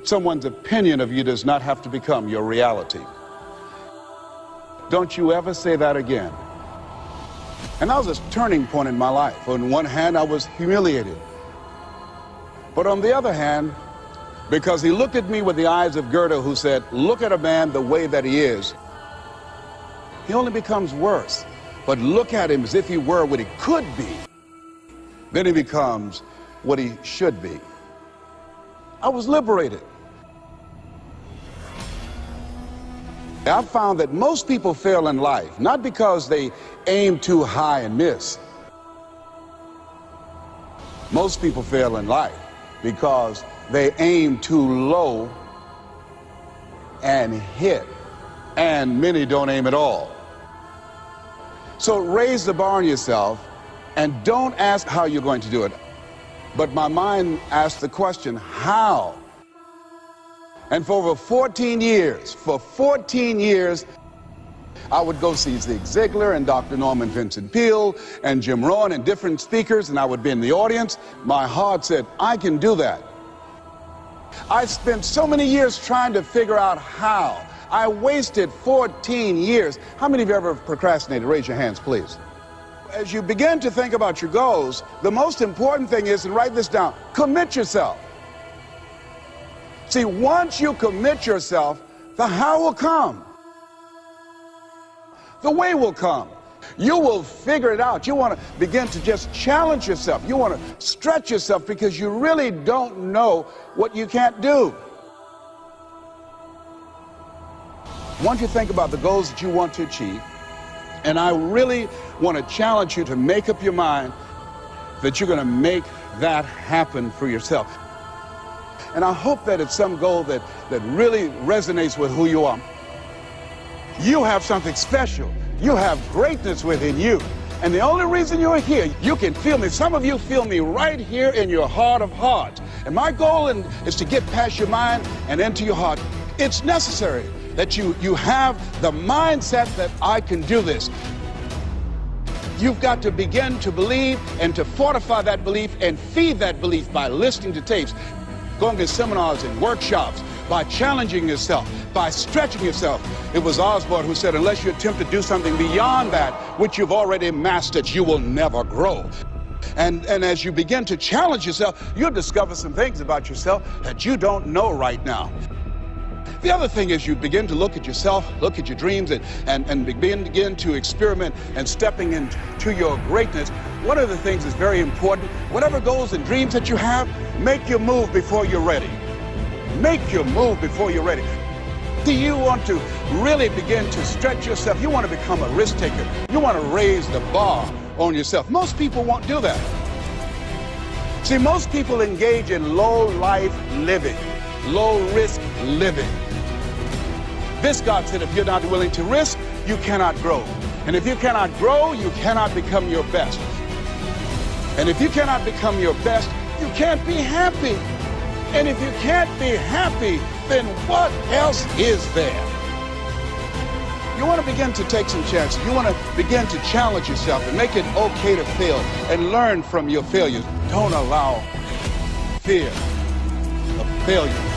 Someone's opinion of you does not have to become your reality. Don't you ever say that again. And that was a turning point in my life. On one hand, I was humiliated. But on the other hand, because he looked at me with the eyes of Goethe, who said, look at a man the way that he is, he only becomes worse. But look at him as if he were what he could be. Then he becomes what he should be. I was liberated. I found that most people fail in life, not because they aim too high and miss. Most people fail in life because they aim too low and hit, and many don't aim at all. So raise the bar on yourself and don't ask how you're going to do it. But my mind asked the question, how? And for over 14 years, I would go see Zig Ziglar and Dr. Norman Vincent Peale and Jim Rohn and different speakers, and I would be in the audience. My heart said, I can do that. I spent so many years trying to figure out how. I wasted 14 years. How many of you ever procrastinated? Raise your hands, please. As you begin to think about your goals, the most important thing is, and write this down, commit yourself. See, once you commit yourself, the how will come. The way will come. You will figure it out. You want to begin to just challenge yourself. You want to stretch yourself because you really don't know what you can't do. Once you think about the goals that you want to achieve, and I really want to challenge you to make up your mind that you're going to make that happen for yourself. And I hope that it's some goal that really resonates with who you are. You have something special. You have greatness within you. And the only reason you're here, you can feel me. Some of you feel me right here in your heart of hearts. And my goal is to get past your mind and into your heart. It's necessary that you have the mindset that I can do this. You've got to begin to believe and to fortify that belief and feed that belief by listening to tapes, going to seminars and workshops, by challenging yourself, by stretching yourself. It was Osborne who said, unless you attempt to do something beyond that which you've already mastered, you will never grow. And as you begin to challenge yourself, you'll discover some things about yourself that you don't know right now. The other thing is you begin to look at yourself, look at your dreams, and begin to experiment and stepping into your greatness. One of the things that's very important, whatever goals and dreams that you have, make your move before you're ready. Make your move before you're ready. Do you want to really begin to stretch yourself? You want to become a risk taker. You want to raise the bar on yourself. Most people won't do that. See, most people engage in low-life living, low-risk living. God said, if you're not willing to risk, you cannot grow. And if you cannot grow, you cannot become your best. And if you cannot become your best, you can't be happy. And if you can't be happy, then what else is there? You want to begin to take some chances. You want to begin to challenge yourself and make it okay to fail and learn from your failures. Don't allow fear of failure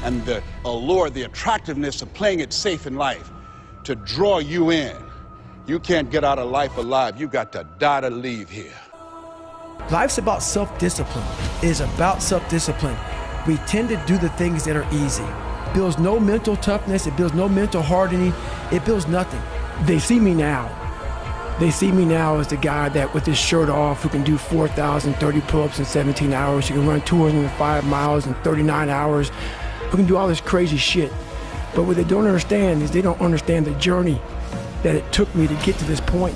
and the allure, the attractiveness of playing it safe in life to draw you in. You can't get out of life alive. You got to die to leave here. Life's about self-discipline. It is about self-discipline. We tend to do the things that are easy. It builds no mental toughness. It builds no mental hardening. It builds nothing. They see me now. They see me now as the guy that with his shirt off who can do 4,030 pull-ups in 17 hours. Who can run 205 miles in 39 hours. Who can do all this crazy shit. But what they don't understand is they don't understand the journey that it took me to get to this point.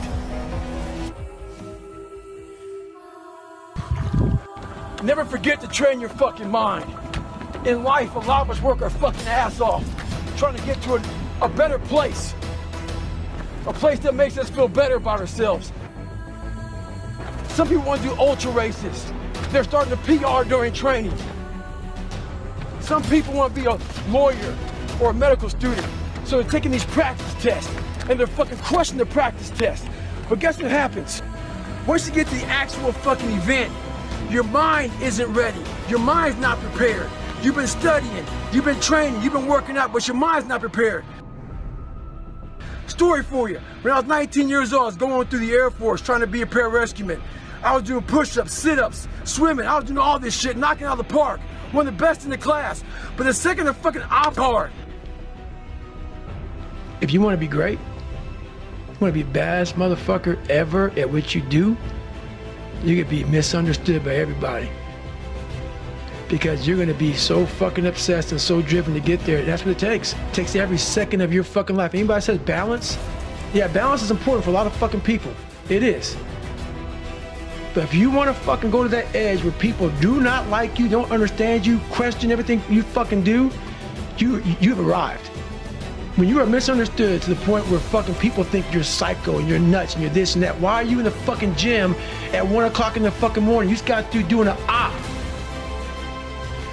Never forget to train your fucking mind. In life, a lot of us work our fucking ass off trying to get to a better place. A place that makes us feel better about ourselves. Some people want to do ultra races. They're starting to PR during training. Some people want to be a lawyer or a medical student, so they're taking these practice tests, and they're fucking crushing the practice test. But guess what happens? Once you get to the actual fucking event, your mind isn't ready. Your mind's not prepared. You've been studying, you've been training, you've been working out, but your mind's not prepared. Story for you. When I was 19 years old, I was going through the Air Force trying to be a pararescueman. I was doing push-ups, sit-ups, swimming. I was doing all this shit, knocking out of the park. One of the best in the class. But the second the fucking op hard. If you want to be great, you want to be the baddest motherfucker ever at what you do, you could be misunderstood by everybody. Because you're gonna be so fucking obsessed and so driven to get there. That's what it takes. It takes every second of your fucking life. Anybody says balance? Yeah, balance is important for a lot of fucking people. It is. But if you wanna fucking go to that edge where people do not like you, don't understand you, question everything you fucking do, you've arrived. When you are misunderstood to the point where fucking people think you're psycho and you're nuts and you're this and that, why are you in the fucking gym at 1 o'clock in the fucking morning? You just got through doing an op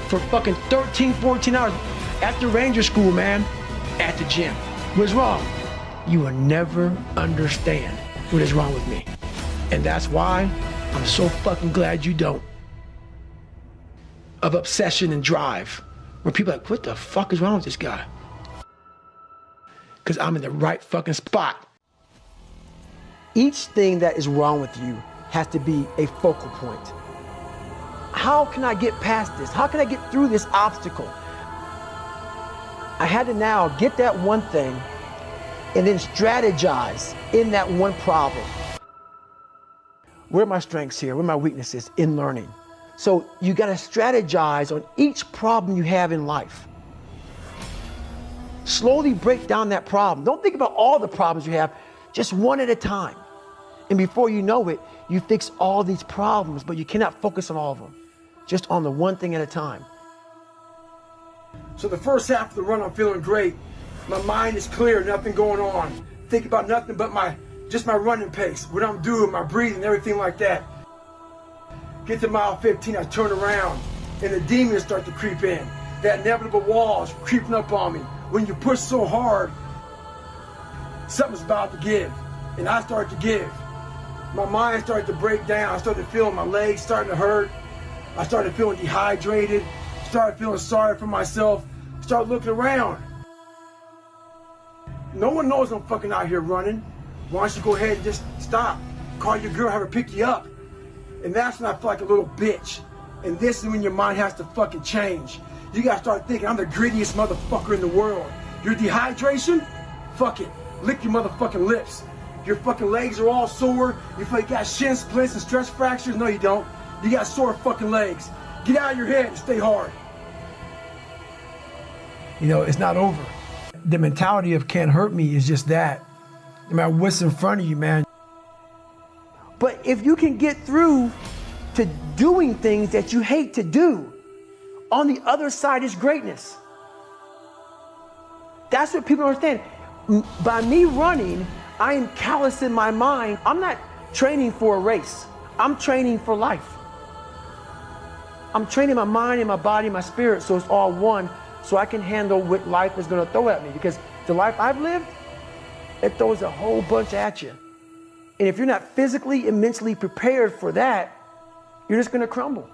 for fucking 13, 14 hours after Ranger School, man, at the gym. What's wrong? You will never understand what is wrong with me. And that's why I'm so fucking glad you don't. Of obsession and drive. Where people are like, what the fuck is wrong with this guy? Because I'm in the right fucking spot. Each thing that is wrong with you has to be a focal point. How can I get past this? How can I get through this obstacle? I had to now get that one thing and then strategize in that one problem. Where are my strengths here? Where are my weaknesses in learning? So you gotta strategize on each problem you have in life. Slowly break down that problem. Don't think about all the problems you have, just one at a time. And before you know it, you fix all these problems, but you cannot focus on all of them. Just on the one thing at a time. So the first half of the run, I'm feeling great. My mind is clear, nothing going on. Think about nothing but just my running pace, what I'm doing, my breathing, everything like that. Get to mile 15, I turn around, and the demons start to creep in. That inevitable wall is creeping up on me. When you push so hard, something's about to give. And I start to give. My mind started to break down. I started feeling my legs starting to hurt. I started feeling dehydrated, started feeling sorry for myself, started looking around. No one knows I'm fucking out here running. Why don't you go ahead and just stop? Call your girl, have her pick you up. And that's when I feel like a little bitch. And this is when your mind has to fucking change. You gotta start thinking, I'm the grittiest motherfucker in the world. Your dehydration? Fuck it. Lick your motherfucking lips. Your fucking legs are all sore. You feel like you got shin splints and stress fractures? No, you don't. You got sore fucking legs. Get out of your head and stay hard. You know, it's not over. The mentality of can't hurt me is just that. No matter what's in front of you, man. But if you can get through to doing things that you hate to do, on the other side is greatness. That's what people don't understand. By me running, I am callous in my mind. I'm not training for a race. I'm training for life. I'm training my mind and my body and my spirit so it's all one, so I can handle what life is going to throw at me. Because the life I've lived, it throws a whole bunch at you. And if you're not physically and mentally prepared for that, you're just going to crumble.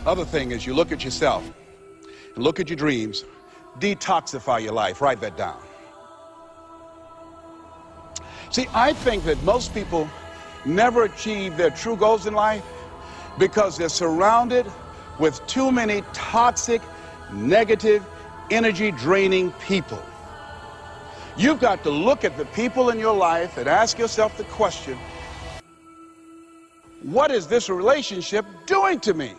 Other thing is you look at yourself and look at your dreams, detoxify your life, write that down. See, I think that most people never achieve their true goals in life because they're surrounded with too many toxic, negative, energy-draining people. You've got to look at the people in your life and ask yourself the question, what is this relationship doing to me?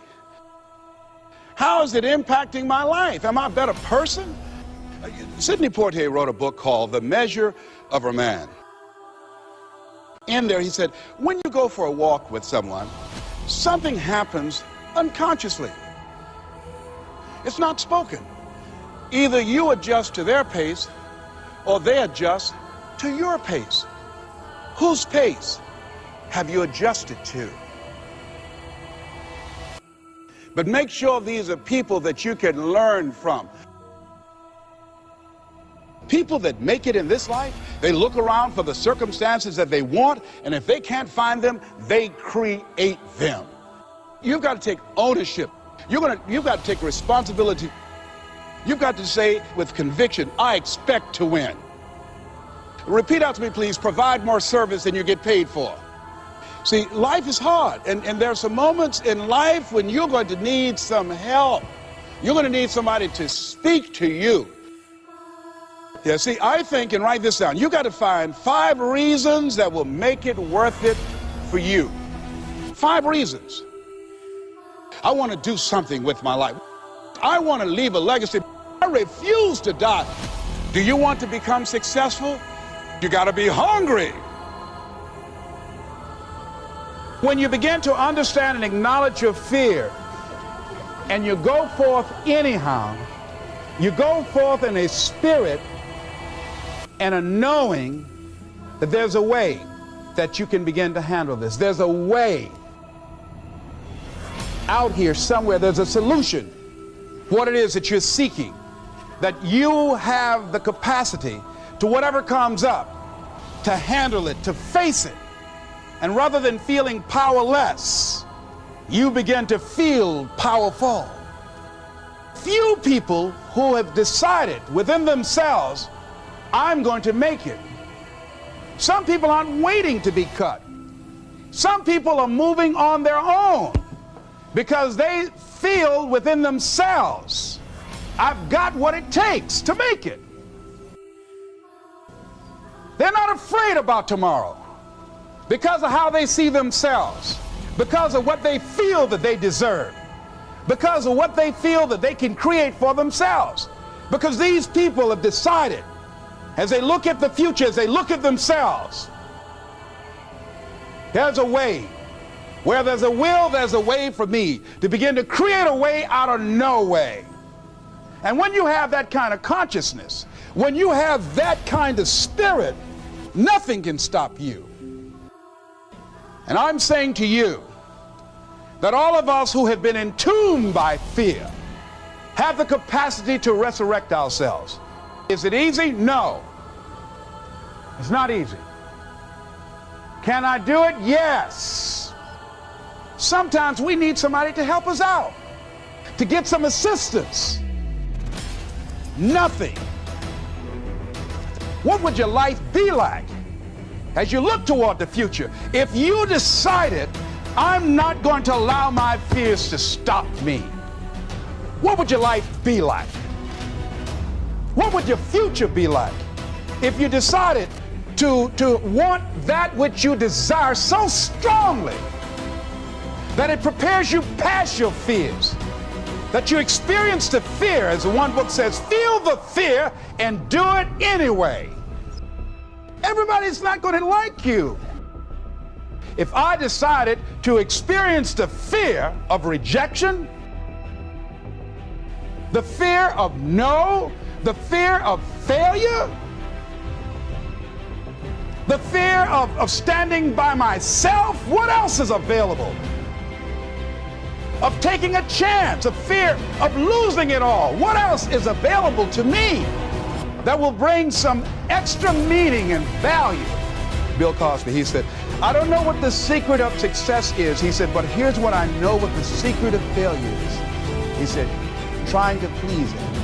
How is it impacting my life? Am I a better person? Sidney Poitier wrote a book called The Measure of a Man. In there he said, when you go for a walk with someone, something happens unconsciously. It's not spoken. Either you adjust to their pace or they adjust to your pace. Whose pace have you adjusted to? But make sure these are people that you can learn from. People that make it in this life, they look around for the circumstances that they want, and if they can't find them, they create them. You've got to take ownership. You've got to take responsibility. You've got to say with conviction, I expect to win. Repeat out to me, please, provide more service than you get paid for. See, life is hard, and there are some moments in life when you're going to need some help. You're going to need somebody to speak to you. Yeah, see, I think, and write this down, you got to find 5 reasons that will make it worth it for you. 5 reasons. I want to do something with my life. I want to leave a legacy. I refuse to die. Do you want to become successful? You got to be hungry. When you begin to understand and acknowledge your fear, and you go forth anyhow, you go forth in a spirit and a knowing that there's a way that you can begin to handle this. There's a way out here somewhere. There's a solution. What it is that you're seeking, that you have the capacity to whatever comes up, to handle it, to face it. And rather than feeling powerless, you begin to feel powerful. Few people who have decided within themselves, I'm going to make it. Some people aren't waiting to be cut. Some people are moving on their own because they feel within themselves, I've got what it takes to make it. They're not afraid about tomorrow because of how they see themselves, because of what they feel that they deserve, because of what they feel that they can create for themselves. Because these people have decided, as they look at the future, as they look at themselves, there's a way. Where there's a will, there's a way for me to begin to create a way out of no way. And when you have that kind of consciousness, when you have that kind of spirit, nothing can stop you. And I'm saying to you that all of us who have been entombed by fear have the capacity to resurrect ourselves. Is it easy? No. It's not easy. Can I do it? Yes. Sometimes we need somebody to help us out, to get some assistance. Nothing. What would your life be like as you look toward the future if you decided, I'm not going to allow my fears to stop me? What would your life be like? What would your future be like if you decided to want that which you desire so strongly that it prepares you past your fears, that you experience the fear, as the one book says, feel the fear and do it anyway. Everybody's not going to like you. If I decided to experience the fear of rejection, the fear of no, the fear of failure, the fear of standing by myself, what else is available? Of taking a chance, a fear of losing it all. What else is available to me that will bring some extra meaning and value? Bill Cosby, he said, I don't know what the secret of success is. He said, but here's what I know what the secret of failure is. He said, trying to please him.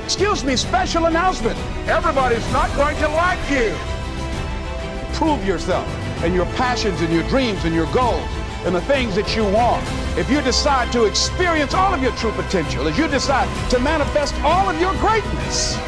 Excuse me, special announcement. Everybody's not going to like you. Prove yourself and your passions and your dreams and your goals and the things that you want. If you decide to experience all of your true potential, if you decide to manifest all of your greatness,